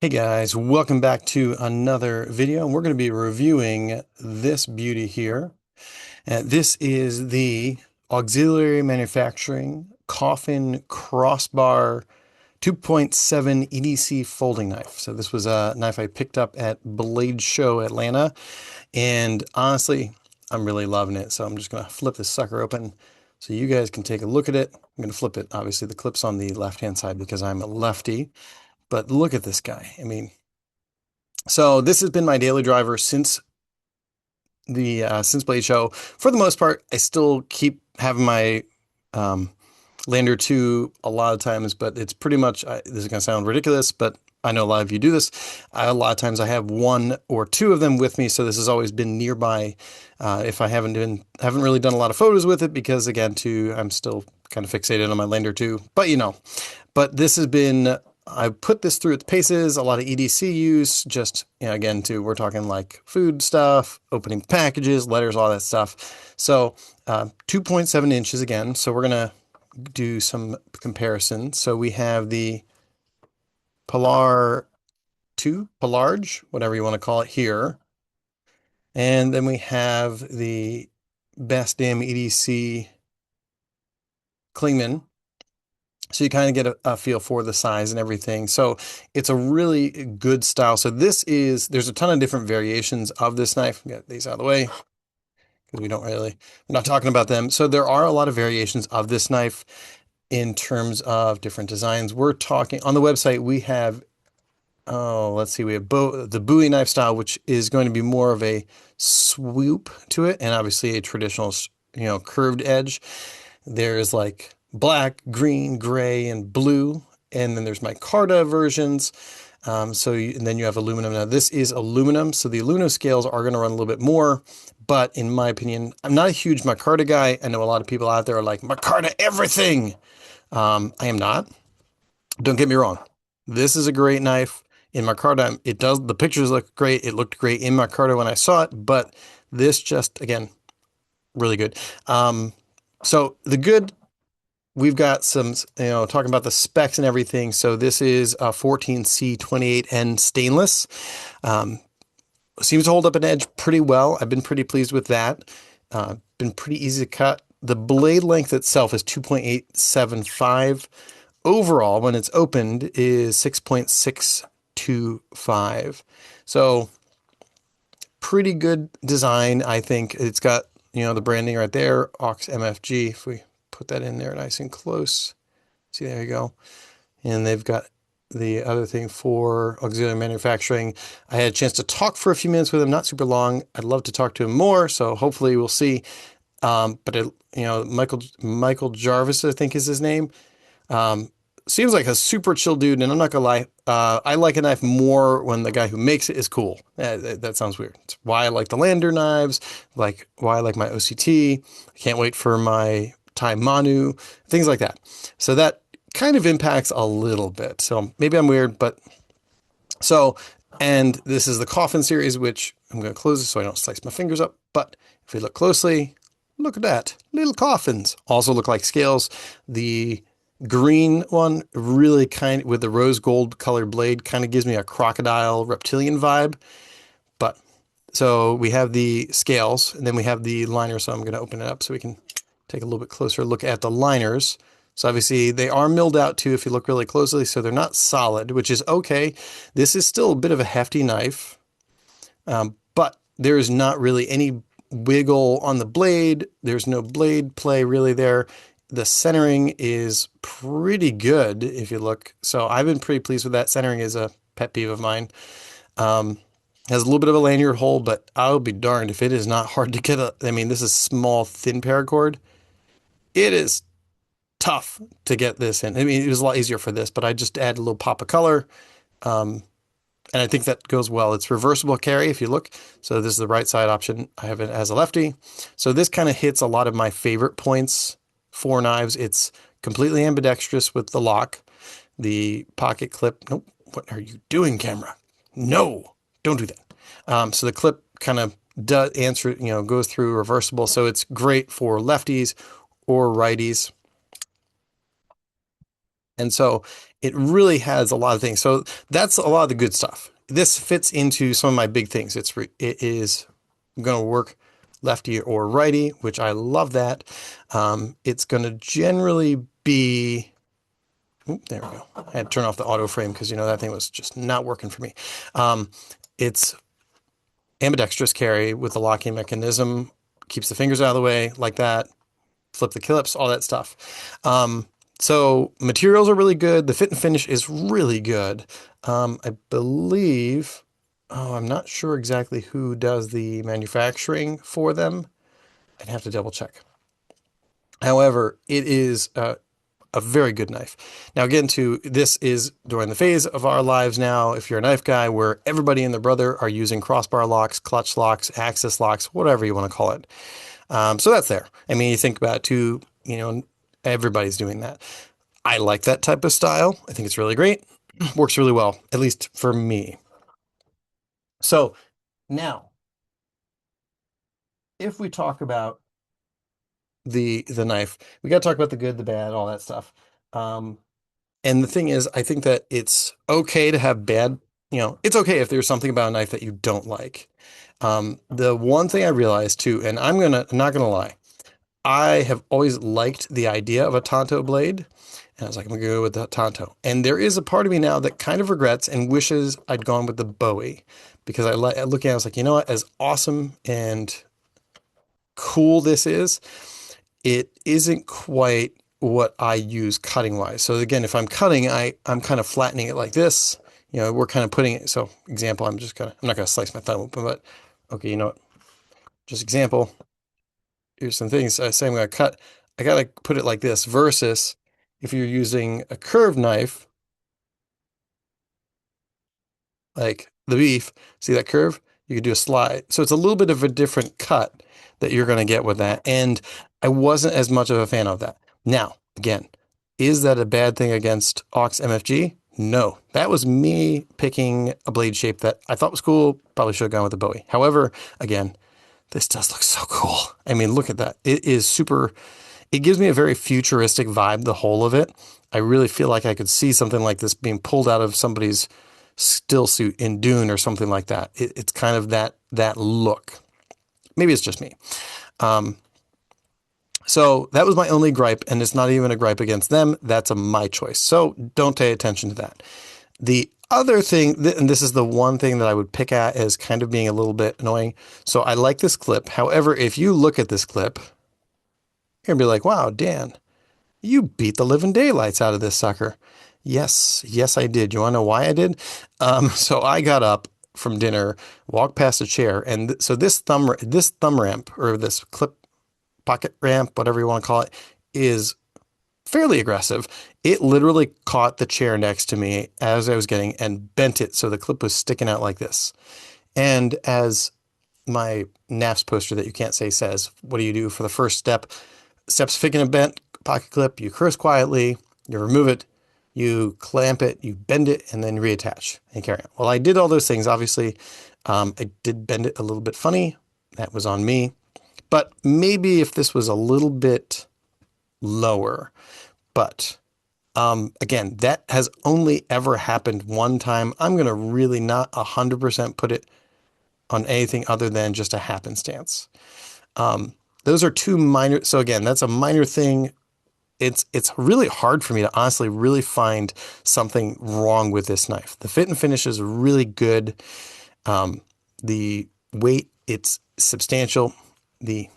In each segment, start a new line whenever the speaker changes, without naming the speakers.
Hey guys, welcome back to another video. We're going to be reviewing this beauty here. This is the Auxiliary Manufacturing Coffin Crossbar 2.7 EDC folding knife. So this was a knife I picked up at Blade Show Atlanta, and honestly, I'm really loving it. So I'm just going to flip this sucker open so you guys can take a look at it. I'm going to flip it. Obviously, the clip's on the left-hand side because I'm a lefty, but look at this guy. I mean, so this has been my daily driver since the since Blade Show. For the most part, I still keep having my um, Lander 2 a lot of times, but it's pretty much, this is going to sound ridiculous, but I know a lot of you do this. A lot of times I have one or two of them with me, so this has always been nearby. If I haven't really done a lot of photos with it because again, too, I'm still kind of fixated on my Lander 2, but but this has been, I put this through its paces, a lot of EDC use, just, again, too, we're talking like food stuff, opening packages, letters, all that stuff. So 2.7 inches again. So we're going to do some comparison. So we have the Polar 2, Polarge, whatever you want to call it here. And then we have the Best Damn EDC Klingman. So you kind of get a feel for the size and everything. So it's a really good style. So there's a ton of different variations of this knife. Get these out of the way because we're not talking about them. So there are a lot of variations of this knife in terms of different designs. We're talking on the website, we have, oh, let's see, we have the Bowie knife style, which is going to be more of a swoop to it, and obviously a traditional, curved edge. There's like black, green, gray, and blue. And then there's micarta versions. And then you have aluminum. Now this is aluminum, so the aluminum scales are going to run a little bit more. But in my opinion, I'm not a huge micarta guy. I know a lot of people out there are like, micarta everything. I am not. Don't get me wrong. This is a great knife. In micarta, the pictures look great. It looked great in micarta when I saw it, but this just, again, really good. So the good, we've got some, talking about the specs and everything. So this is a 14C28N stainless. Seems to hold up an edge pretty well. I've been pretty pleased with that. Been pretty easy to cut. The blade length itself is 2.875. Overall, when it's opened, is 6.625. So pretty good design. I think it's got, the branding right there, aux MFG. If we put that in there nice and close. See, there you go. And they've got the other thing for auxiliary manufacturing. I had a chance to talk for a few minutes with him, not super long. I'd love to talk to him more, so hopefully we'll see. Michael Jarvis, I think is his name. Seems like a super chill dude, and I'm not gonna lie, I like a knife more when the guy who makes it is cool. That sounds weird. It's why I like the Lander knives, like why I like my OCT. I can't wait for my Thai Manu, things like that. So that kind of impacts a little bit. So maybe I'm weird, but so, and this is the Coffin series, which I'm going to close this so I don't slice my fingers up. But if we look closely, look at that. Little coffins also look like scales. The green one really kind of, with the rose gold colored blade, kind of gives me a crocodile reptilian vibe. But so we have the scales and then we have the liners. So I'm going to open it up so we can take a little bit closer look at the liners. So obviously they are milled out too if you look really closely, so they're not solid, which is okay. This is still a bit of a hefty knife, but there is not really any wiggle on the blade. There's no blade play really there. The centering is pretty good if you look. So I've been pretty pleased with that. Centering is a pet peeve of mine. Has a little bit of a lanyard hole, but I'll be darned if it is not hard to get I mean, this is small, thin paracord. It is tough to get this in. I mean, it was a lot easier for this, but I just add a little pop of color. And I think that goes well. It's reversible carry if you look. So this is the right side option. I have it as a lefty. So this kind of hits a lot of my favorite points for knives. It's completely ambidextrous with the lock, the pocket clip. Nope. What are you doing, camera? No, don't do that. So the clip kind of does answer, goes through reversible. So it's great for lefties or righties. And so it really has a lot of things. So that's a lot of the good stuff. This fits into some of my big things. It is going to work lefty or righty, which I love that. It's going to generally be, oop, there we go. I had to turn off the auto frame because, that thing was just not working for me. It's ambidextrous carry with the locking mechanism, keeps the fingers out of the way like that, flip the clips, all that stuff. So materials are really good. The fit and finish is really good. I believe, oh, I'm not sure exactly who does the manufacturing for them. I'd have to double check. However, it is a very good knife. Now, again, this is during the phase of our lives now, if you're a knife guy, where everybody and their brother are using crossbar locks, clutch locks, axis locks, whatever you want to call it. So that's there. I mean, you think about it too, everybody's doing that. I like that type of style. I think it's really great. Works really well, at least for me. So now, if we talk about the knife, we got to talk about the good, the bad, all that stuff. Um, And the thing is, I think that it's okay to have bad, it's okay if there's something about a knife that you don't like. The one thing I realized too, and I'm not gonna lie, I have always liked the idea of a Tanto blade. And I was like, I'm gonna go with the Tanto. And there is a part of me now that kind of regrets and wishes I'd gone with the Bowie because looking at it, I was like, you know what, as awesome and cool this is, it isn't quite what I use cutting wise. So again, if I'm cutting, I'm kind of flattening it like this. We're kind of putting it. So example, I'm not gonna slice my thumb open, but okay, you know what? Just example. Here's some things. I say I'm gonna cut. I gotta put it like this versus if you're using a curved knife, like the beef, see that curve? You could do a slide. So it's a little bit of a different cut that you're going to get with that. And I wasn't as much of a fan of that. Now, again, is that a bad thing against Ox MFG? No, that was me picking a blade shape that I thought was cool. Probably should have gone with the Bowie. However, again, this does look so cool. I mean, look at that. It is super, it gives me a very futuristic vibe, the whole of it. I really feel like I could see something like this being pulled out of somebody's still suit in Dune or something like that. It's kind of that look. Maybe it's just me. Um, so that was my only gripe, and it's not even a gripe against them. That's my choice. So don't pay attention to that. The other thing, and this is the one thing that I would pick at as kind of being a little bit annoying. So I like this clip. However, if you look at this clip, you're gonna be like, wow, Dan, you beat the living daylights out of this sucker. Yes, yes, I did. You want to know why I did? So I got up from dinner, walked past a chair, and so this thumb ramp or this clip pocket ramp, whatever you want to call it, is fairly aggressive. It literally caught the chair next to me as I was getting and bent it so the clip was sticking out like this. And as my NAFS poster that you can't say says, what do you do for the first step? Steps fixing a bent pocket clip, you curse quietly, you remove it, you clamp it, you bend it, and then reattach and carry on. Well, I did all those things. Obviously, I did bend it a little bit funny. That was on me. But maybe if this was a little bit lower, but again, that has only ever happened one time. I'm going to really not 100% put it on anything other than just a happenstance. Those are two minor. So again, that's a minor thing. It's really hard for me to honestly really find something wrong with this knife. The fit and finish is really good. The weight, it's substantial. I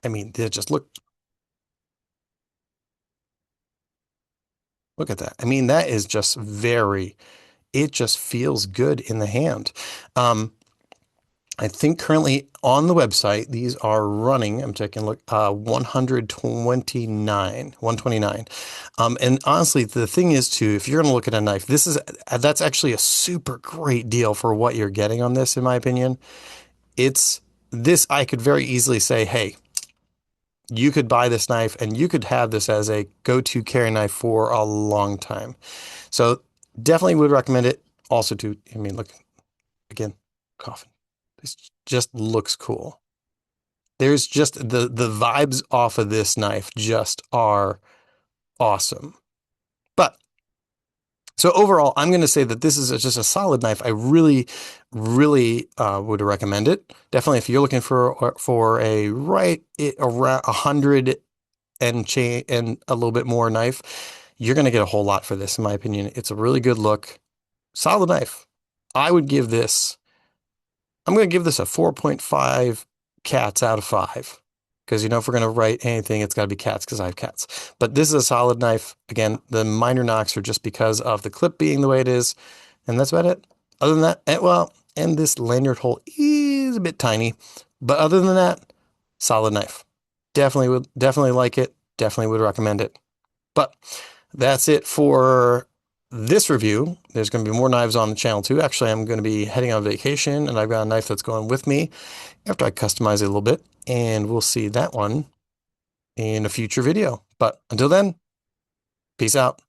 mean, they just look at that. I mean, that is just it just feels good in the hand. I think currently on the website, these are running, I'm checking, look, 129. And honestly, the thing is too, if you're going to look at a knife, that's actually a super great deal for what you're getting on this, in my opinion. I could very easily say, hey, you could buy this knife and you could have this as a go-to carry knife for a long time. So definitely would recommend it. Also I mean, look, again, Coffin. This just looks cool. There's just the vibes off of this knife just are awesome. But so overall, I'm going to say that this is just a solid knife. I really, really would recommend it. Definitely, if you're looking for a right around 100 and chain and a little bit more knife, you're going to get a whole lot for this, in my opinion. It's a really good look, solid knife. I would give this. I'm going to give this a 4.5 cats out of 5. Because, if we're going to write anything, it's got to be cats because I have cats. But this is a solid knife. Again, the minor knocks are just because of the clip being the way it is. And that's about it. Other than that, and this lanyard hole is a bit tiny. But other than that, solid knife. Definitely like it. Definitely would recommend it. But that's it for this review. There's going to be more knives on the channel too. Actually, I'm going to be heading on vacation and I've got a knife that's going with me after I customize it a little bit, and we'll see that one in a future video. But until then, peace out.